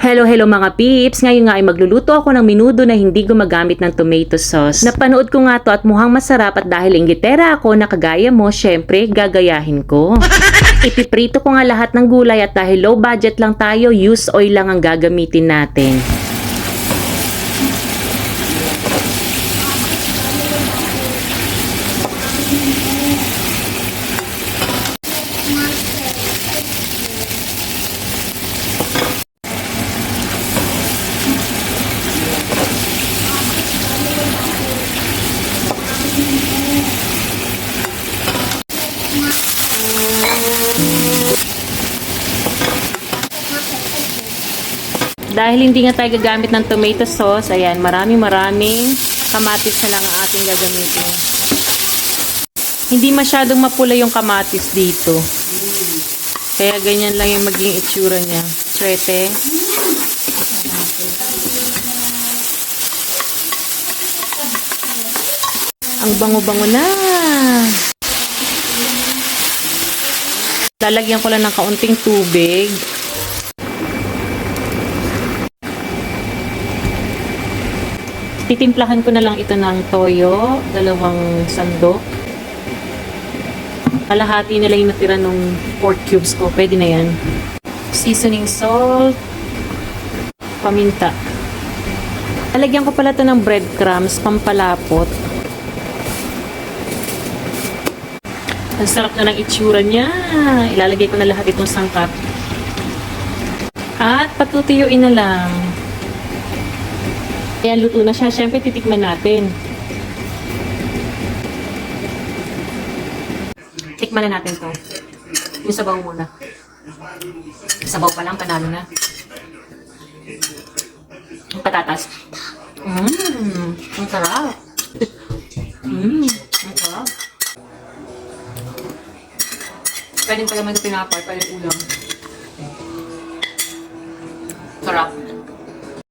Hello mga peeps! Ngayon nga ay magluluto ako ng menudo na hindi gumagamit ng tomato sauce. Napanood ko nga to at mukhang masarap at dahil inggitera ako na kagaya mo, syempre gagayahin ko. Ipiprito ko nga lahat ng gulay at dahil low budget lang tayo, use oil lang ang gagamitin natin. Dahil hindi nga tayo gagamit ng tomato sauce, ayan, maraming kamatis na lang ang ating gagamitin. Hindi masyadong mapula yung kamatis dito. Kaya ganyan lang yung maging itsura niya. Swerte. Ang bango-bango na. Lalagyan ko lang ng kaunting tubig. Titimplahan ko na lang ito ng toyo, 2 sandok. Kalahati na lang yung natira ng pork cubes ko. Pwede na yan. Seasoning salt. Paminta. Lalagyan ko pala ito ng breadcrumbs, pampalapot. Ang sarap na ng itsura niya. Ilalagay ko na lahat itong sangkap. At patutuyuin na lang. Ayan, luto na siya. Siyempre, titikman natin. Tikman na natin to. Yung sabaw muna. Sabaw pa lang, panalo na. Yung patatas. Ang sarap. Ang sarap. Pwede pa naman sa pinapay, pwede ulam. Sarap.